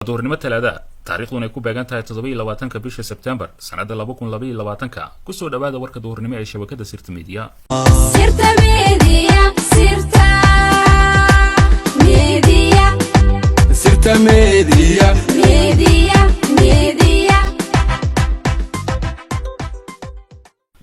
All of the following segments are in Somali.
دورنimo talaada taariikhduna ay ku beegan tahay 27 bisha September sanada 2022 ku soo dhawaada warka dowrnimo ee shabakada Sirta Media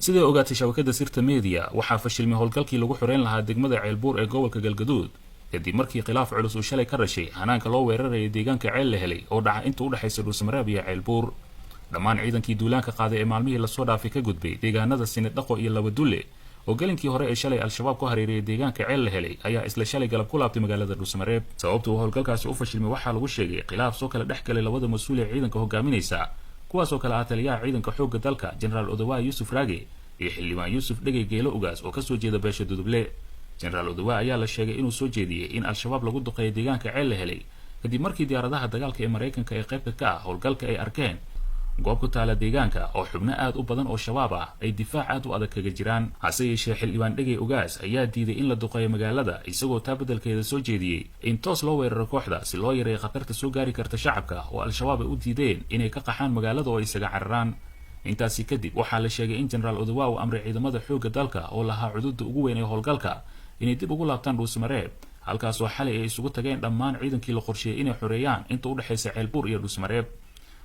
sidoo ogaatay shabakada Sirta Media waxa fashilmay howlgalkii lagu xoreyn lahaa degmada Ceelbuur ee gobolka Galgaduud kadib markii khilaaf culus uu shalay ka rashay hanaanka loo weeraray deegaanka Ceel la helay oo dhaca inta u dhaxaysa Dhuusamareeb iyo Ceelbuur dhammaan ciidankii duulaanka qaaday ee maalmihii la soo dhaafay ka gudbay deegaanada Sinidhaqo iyo Labadulle oo galinkii hore ee shalay al-shabaab ku hareeriyay deegaanka Ceel la helay ayaa isla shalay galab ku laabtay magaalada Dhuusamareeb sababtu howlgalkaasi u fashilmay waxa lagu sheegay khilaaf soo kala dhaxgalay labada mas'uul ee ciidanka hogaaminaysa kuwaas oo kala taliyaha ciidanka xoogga dalka General Odawa Yusuf Raage iyo xildhibaan Yusuf Dhegey Geelo Ugaas oo ka soo jeeda beesha Duduble General Odawa ayaa la sheegay inuu soo jeediyay in al-shabaab lagu duqeeyo deegaanka Ceel la helay kadib markii diyaaradaha dagaalka ee Mareykanka ay qaybta ka ah howlgalka ay arkeen goob ku taala deegaanka oo xubno aad u badan oo shabaab ah ay difaac aad u adag kaga jiraan hase yeeshee xildhibaan Dhegey Ugaas ayaa diiday in la duqeeyo magaalada isagoo taa beddelkeeda soo jeediyay in toos loo weeraro kooxda si loo yareeyo khatarta soo gaari karta shacabka oo al-shabaab ay u diideen inay ka qaxaan magaalada oo isaga cararaan intaasi kadib waxaa la sheegay in General Odawa uu amray ciidamada xoogga dalka oo lahaa xuduudda ugu weyn ee howlgalka inay dib ugu laabtaan Dhuusamareeb halkaas oo xalay ay isugu tageen dhammaan ciidankii la qorsheeyay inay xoreeyaan inta u dhaxaysa Ceelbuur iyo Dhuusamareeb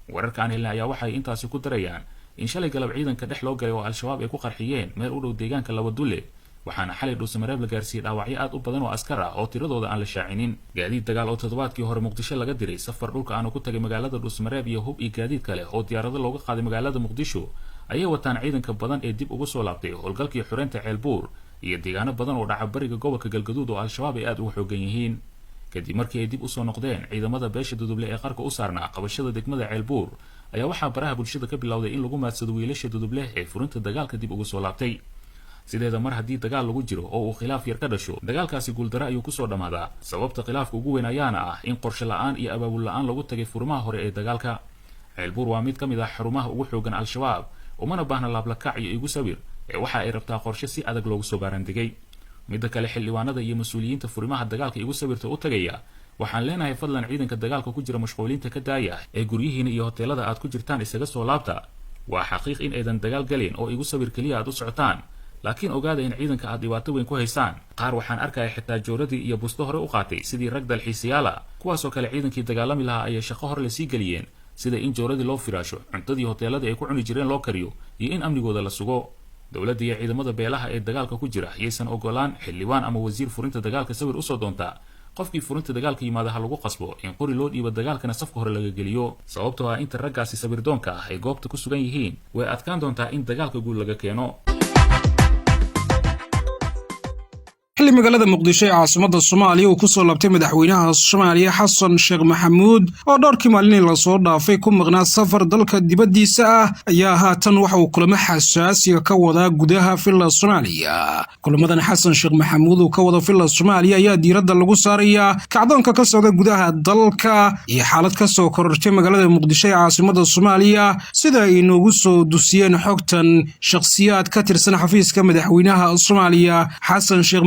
wararka aan helnay ayaa waxay intaasi ku darayaan in shalay galab ciidanka dhex loo galay oo al-shabaab ay ku qarxiyeen meel u dhow deegaanka Labadulle waxaana xalay Dhuusamareeb la gaarsiiyay dhaawacyo aad u badan oo askar ah oo tiradooda aan la shaacinin gaadiid dagaal oo toddobaadkii hore Muqdisho laga diray safar dhulka aan ku tagay magaalada Dhuusamareeb iyo hub iyo gaadiid kale oo diyaarado looga qaaday magaalada Muqdisho ayay wataan ciidanka badan ee dib ugu soo laabtay howlgalkii xoreynta Ceelbuur iyo deegaano badan oo dhaca bariga gobolka Galgaduud oo al-shabaab ay aad ugu xoogan yihiin kadib markii ay dib u soo noqdeen ciidamada beesha Duduble ee qarka u saarnaa qabashada degmada Ceelbuur ayaa waxaa baraha bulshada ka bilowday in lagu maadsado wiilasha Duduble ee furinta dagaalka dib ugu soo laabtay sideeda mar haddii dagaal lagu jiro oo uu khilaaf yar ka dhasho dagaalkaasi guuldaro ayuu ku soo dhamaadaa sababta khilaafka ugu weyn ayaana ah in qorshe la'aan iyo abaabul la'aan lagu tagay furmaha hore ee dagaalka Ceelbuur waa mid ka mid ah xarumaha ugu xoogan al-shabaab umana baahna laablakac iyo igu sawir ee waxa ay rabtaa qorshe si adag loogu soo baarandigay midda kale xildhibaanada iyo mas'uuliyiinta furimaha dagaalka igu sawirta u tagaya waxaan leenahay fadlan ciidanka dagaalka ku jira mashquuliinta ka daaya ee guryihiina iyo hoteelada aad ku jirtaan isaga soo laabta waa xaqiiq in aydan dagaal galin oo igu sawir kaliya aad u socotaan laakiin ogaada in ciidanka aad dhibaato weyn ku haysaan qaar waxaan arkay xitaa jooradii iyo busto hore u qaatay sidii rag dalxiisayaala kuwaas oo kale ciidankii dagaalami lahaa ay shaqo hor la sii galiyeen sida in jooradii loo firaasho cuntadii hoteelada ay ku cuni jireen loo kariyo iyo in amnigooda la sugo dawladda iyo ciidamada beelaha ee dagaalka ku jira ayaysan ogolaan xildhibaan ama wasiir furinta dagaalka sawir u soo doonta qofkii furinta dagaalka yimaada ha lagu qasbo in qori loo dhiibo dagaalkana safka hore laga geliyo sababtoo ah inta raggaasi sawir doonka ah ay goobta ku sugan yihiin way adkaan doontaa in dagaalka guul laga keeno xilli magaalada Muqdisho ee caasimadda Soomaaliya uu ku soo laabtay madaxweynaha Soomaaliya Xasan Sheekh Maxamuud oo dhowrkii maalin la soo dhaafay ku maqnaa safar dalka dibaddiisa ah ayaa haatan waxa uu kulamo xasaasi ah ka wada gudaha Villa Soomaaliya kulamadan Xasan Sheekh Maxamuud oo ka wada Villa Soomaaliya ayaa diiradda lagu saarayaa kacdoonka ka socda gudaha dalka iyo xaalad ka soo korortay magaalada Muqdisho ee caasimadda Soomaaliya sida ay noogu soo dusiyeen xogtan shakhsiyaad ka tirsan xafiiska madaxweynaha Soomaaliya Xasan Sheekh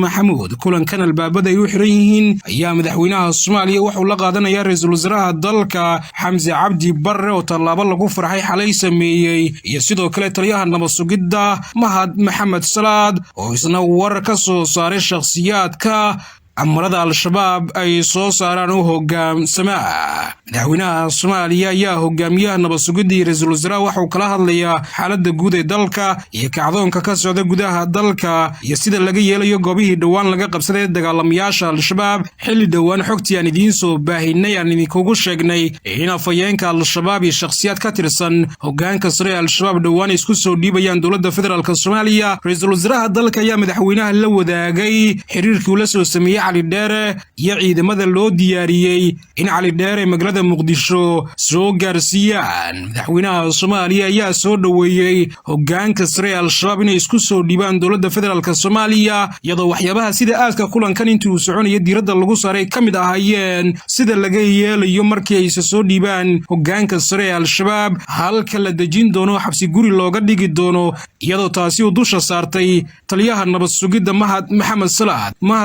kulankan albaabada ay u xiran yihiin ayaa madaxweynaha Soomaaliya wuxuu la qaadanayaa ra'iisul wasaaraha dalka Xamse Cabdi Barre oo tallaabo lagu farxay xalay sameeyay iyo sidoo kale taliyaha nabad sugidda Mahad Maxamed Salaad oo isna war ka soo saaray shakhsiyaadka amarada al-shabaab ay soo saaraan u hoggaamsamaa madaxweynaha Soomaaliya ayaa hogaamiyaha nabad sugidda iyo ra'iisul wasaaraha wuxuu kala hadlayaa xaaladda guud ee dalka iyo kacdoonka ka socda gudaha dalka iyo sida laga yeelayo goobihii dhawaan laga qabsaday dagaalamayaasha al-shabaab xilli dhawaan xogtii aan idiin soo baahinay aan idinkugu sheegnay in afayeenka al-shabaab iyo shakhsiyaad ka tirsan hoggaanka sare ee al-shabaab dhawaan isku soo dhiibayaan dowladda federaalka Soomaaliya ra'iisul wasaaraha dalka ayaa madaxweynaha la wadaagay xiriirkii uu la soo sameeyay Cali Dheere iyo ciidamada loo diyaariyay in Cali Dheere magaalada Muqdisho soo gaarsiiyaan madaxweynaha Soomaaliya ayaa soo dhaweeyay hoggaanka sare ee al-shabaab inay isku soo dhiibaan dowladda federaalka Soomaaliya iyadoo waxyaabaha sida aadka kulankan intii uu soconayay diiradda lagu saaray ka mid ahaayeen sida laga yeelayo markii ay soo dhiibaan hoggaanka sare ee al-shabaab halka la dejin doono xabsi guri looga dhigi doono iyadoo taasi uu dusha saartay taliyaha nabad sugidda maxamed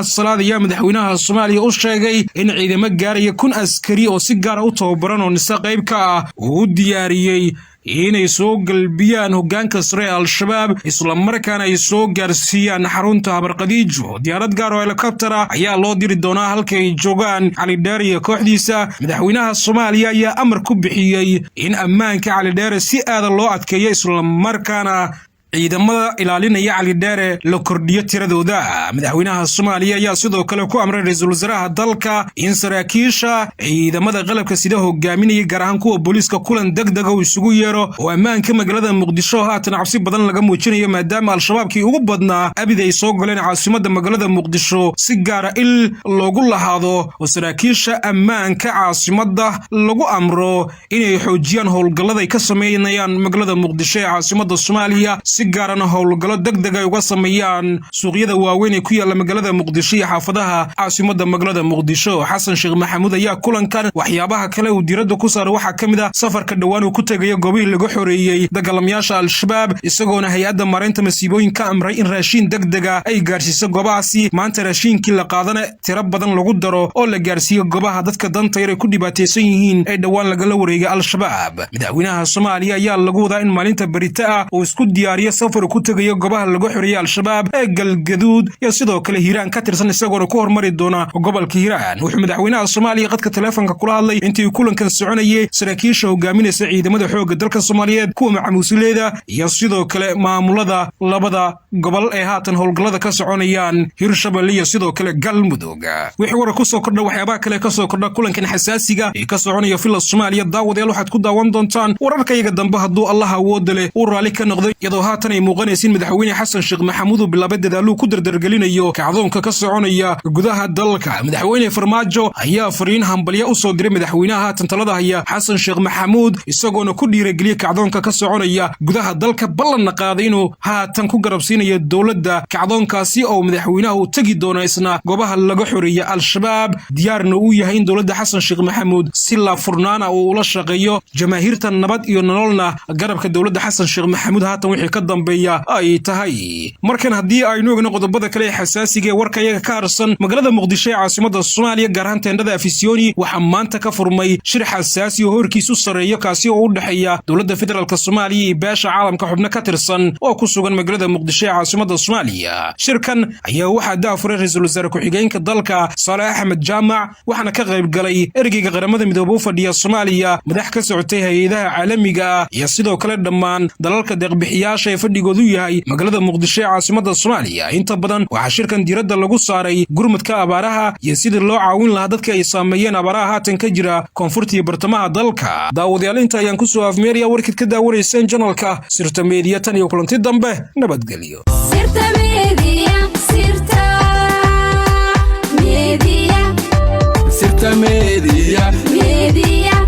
salaad ayaa madaxweynaha Soomaaliya u sheegay in ciidamo gaaraya 1,000 askari oo si gaar ah u tababaran oo nisa qayb ka ah uu diyaariyay inay soo galbiyaan hoggaanka sare al-shabaab isla markaana ay soo gaarsiiyaan xarunta Habarqadiijo. diyaarad gaar oo helicopter ayaa loo diri doonaa halka ay joogaan Cali Dheere iyo kooxdiisa. madaxweynaha Soomaaliya ayaa amar ku bixiyay in ammaanka Cali Dheere si aad loo adkeeyo isla markaana ciidamada ilaalinaya Cali Dheere la kordhiyo tiradooda. madaxweynaha Soomaaliya ayaa sidoo kale ku amray ra'iisul wasaaraha dalka in saraakiisha ciidamada qalabka sida hogaaminaya gaar ahaan kuwa booliiska kulan degdeg ah isugu yeero oo ammaanka magaalada Muqdisho haatan cabsi badan laga muujinayo maadaama al-shabaabkii ugu badnaa abid ay soo galeen caasimadda magaalada Muqdisho si gaar ah il loogu lahaado oo saraakiisha ammaanka caasimadda lagu amro inay xoojiyaan howlgallada ay ka sameeyaan magaalada Muqdisho ee caasimadda Soomaaliya si gaarana howlgallo degdeg ay uga sameeyaan suuqyada waaweyn ee ku yaala magaalada Muqdisho iyo xaafadaha caasimadda magaalada Muqdisho. Xasan Sheekh Maxamuud ayaa kulankan waxyaabaha kale uu diiradda ku saaray waxaa ka mid ah safarka dhawaan uu ku tagay goobihii lagu xoreeyay dagaalamayaasha al-shabaab isagoona hay'adda maareynta masiibooyinka amray in raashin degdeg ah ay gaarsiiso goobahaasi. maanta raashinkii la qaadana tiro badan lagu daro oo la gaarsiiyo goobaha dadka danta yar ay ku dhibaataysan yihiin ee dhawaan lagala wareegay al-shabaab. madaxweynaha Soomaaliya ayaa lagu wadaa in maalinta berita ah uu isku diyaariyo safar ku tagayo goobaha lagu xoreeyay al-shabaab ee Galgaduud iyo sidoo kale Hiiraan ka tirsan isagoona ku hormari doona gobolka Hiiraan. wuxuu madaxweynaha Soomaaliya qadka telefoonka kula hadlay intii uu kulankan soconayay saraakiisha hogaaminaysa ciidamada xoogga dalka Soomaaliyeed kuwa macamuusileeda iyo sidoo kale maamulada labada gobol ee haatan howlgallada ka soconayaan Hirshabelle iyo sidoo kale Galmudug. wixii war ku soo kordha waxyaabaha kale ka soo kordha kulankan xasaasiga ee ka soconaya fila Soomaaliya daawadayaal waxaad ku daawan doontaan wararkayaga dambe hadduu Allah awood leh uu raali ka noqdo iyadoo haatan ay muuqanaysiin madaxweyne Xasan Sheekh Maxamuud bilaabay dadaallo ku dardargelinayo kacdoonka ka soconaya gudaha dalka. madaxweyne Farmaajo ayaa fariin hambalyo u soo diray madaxweynaha haatan talada haya Xasan Sheekh Maxamuud isagoona ku dhiirigeliyay kacdoonka ka soconaya gudaha dalka ballan qaaday inuu haatan ku garabsiinayo dawladda kacdoonkaasi oo madaxweynaha uu tagi doono isna goobaha laga xoreeyay al-shabaab diyaarna uu yahay in dawladda Xasan Sheekh Maxamuud si la furnaana uu ula shaqeeyo jamaahiirta nabad iyo nololna garabka dawladda Xasan Sheekh Maxamuud haatan wixii ka dambeeya ay tahay. markan haddii aynu eegno qodobada kale ee xasaasiga ee warkayaga ka harsan magaalada Muqdisho ee caasimadda Soomaaliya gaar ahaan teendhada Afisyooni waxaa maanta ka furmay shir xasaasi oo horkiisu sareeyo kaasi oo u dhaxeeya dawladda federaalka Soomaaliya iyo beesha caalamka xubno ka tirsan oo ku sugan magaalada Muqdisho ee caasimadda Soomaaliya. shirkan ayaa waxaa daafuray ra'iisul wasaare ku-xigeenka dalka Saalax Axmed Jaamac waxaana ka qayb galay ergeyga qaramada midoobay u fadhiya Soomaaliya madax ka socotay hay'adaha caalamiga ah iyo sidoo kale dhammaan dalalka deeq-bixiyaasha ee fadhigoodu yahay magaalada Muqdisho ee caasimadda Soomaaliya. inta badan waxaa shirkan diiradda lagu saaray gurmadka abaaraha iyo sidii loo caawin lahaa dadka ay saameeyeen abaaraha haatan ka jira koonfurta iyo bartamaha dalka. daawadayaal inta ayaan ku soo afmeeraya warkid ka daawanayseen channelka Sirta Media tan iyo kulanti dambe nabadgelyo. Sirta Media, Sirta Media, Sirta Media, Media.